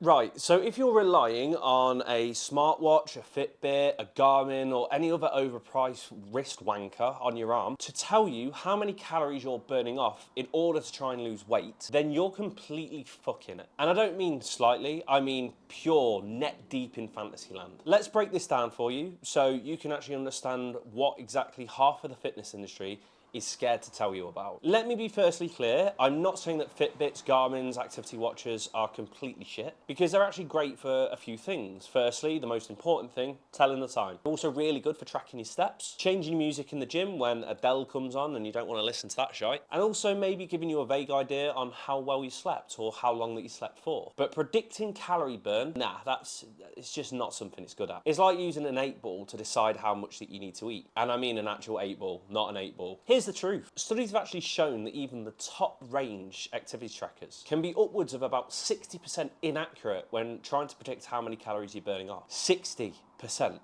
Right, so if you're relying on a smartwatch, a Fitbit, a Garmin, or any other overpriced wrist wanker on your arm to tell you how many calories you're burning off in order to try and lose weight, then you're completely fucking it. And I don't mean slightly, I mean pure, net deep in fantasy land. Let's break this down for you so you can actually understand what exactly half of the fitness industry is scared to tell you about. Let me be firstly clear, I'm not saying that Fitbits, Garmin's, activity watches are completely shit, because they're actually great for a few things. Firstly, the most important thing, telling the time. Also really good for tracking your steps, changing music in the gym when Adele comes on and you don't want to listen to that shite, and also maybe giving you a vague idea on how well you slept or how long that you slept for. But predicting calorie burn, nah, it's just not something it's good at. It's like using an 8-ball to decide how much that you need to eat. And I mean an actual 8-ball, not an 8-ball. Here's the truth. Studies have actually shown that even the top range activity trackers can be upwards of about 60% inaccurate when trying to predict how many calories you're burning off. 60%.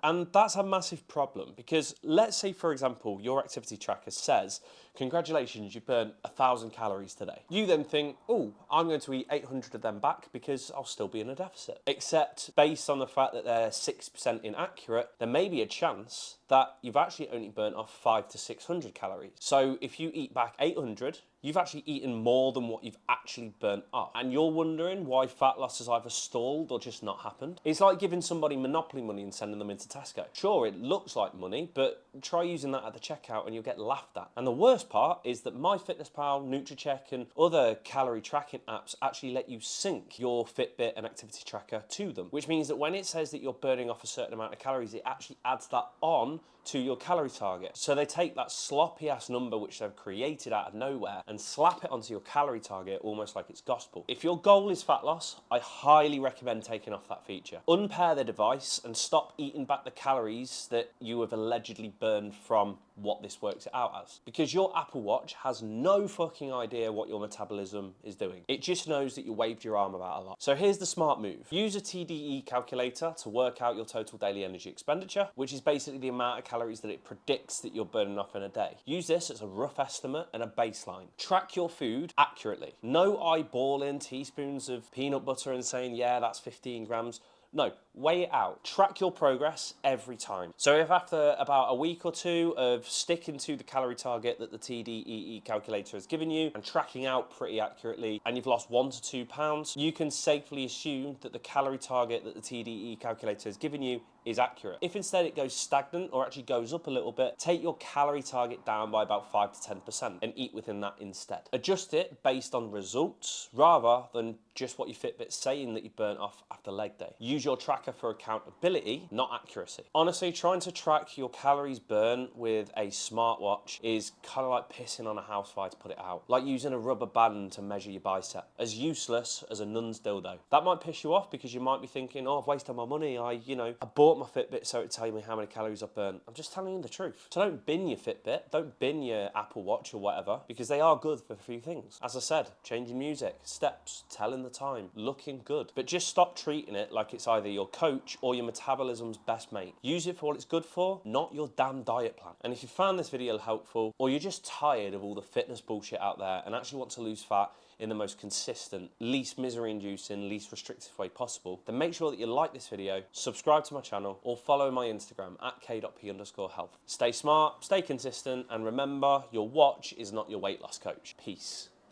And that's a massive problem because let's say, for example, your activity tracker says, congratulations, you burned 1,000 calories today. You then think, oh, I'm going to eat 800 of them back because I'll still be in a deficit. Except based on the fact that they're 6% inaccurate, there may be a chance that you've actually only burnt off 500 to 600 calories. So if you eat back 800, you've actually eaten more than what you've actually burnt off. And you're wondering why fat loss has either stalled or just not happened. It's like giving somebody Monopoly money and sending them into Tesco. Sure, it looks like money, but try using that at the checkout and you'll get laughed at. And the worst part is that MyFitnessPal, Nutricheck, and other calorie tracking apps actually let you sync your Fitbit and activity tracker to them, which means that when it says that you're burning off a certain amount of calories, it actually adds that on to your calorie target. So they take that sloppy ass number which they've created out of nowhere and slap it onto your calorie target almost like it's gospel. If your goal is fat loss, I highly recommend taking off that feature. Unpair the device and stop eating back the calories that you have allegedly burned from what this works it out as. Because your Apple Watch has no fucking idea what your metabolism is doing. It just knows that you waved your arm about a lot. So here's the smart move. Use a TDE calculator to work out your total daily energy expenditure, which is basically the amount of calories that it predicts that you're burning off in a day. Use this as a rough estimate and a baseline. Track your food accurately. No eyeballing teaspoons of peanut butter and saying, yeah, that's 15 grams. No, weigh it out. Track your progress every time. So if after about a week or two of sticking to the calorie target that the TDEE calculator has given you and tracking out pretty accurately and you've lost 1 to 2 pounds, you can safely assume that the calorie target that the TDEE calculator has given you is accurate. If instead it goes stagnant or actually goes up a little bit, take your calorie target down by about 5 to 10% and eat within that instead. Adjust it based on results rather than just what your Fitbit's saying that you burnt off after leg day. Use your tracker for accountability, not accuracy. Honestly, trying to track your calories burn with a smartwatch is kind of like pissing on a house fire to put it out. Like using a rubber band to measure your bicep. As useless as a nun's dildo. That might piss you off because you might be thinking, oh, I've wasted my money. I bought my Fitbit so it tell me how many calories I've burnt. I'm just telling you the truth. So don't bin your Fitbit, don't bin your Apple Watch or whatever, because they are good for a few things. As I said, changing music, steps, telling the time, looking good. But just stop treating it like it's either your coach or your metabolism's best mate. Use it for what it's good for, not your damn diet plan. And if you found this video helpful, or you're just tired of all the fitness bullshit out there and actually want to lose fat in the most consistent, least misery-inducing, least restrictive way possible, then make sure that you like this video, subscribe to my channel, or follow my Instagram at k.p_health. Stay smart, stay consistent, and remember, your watch is not your weight loss coach. Peace.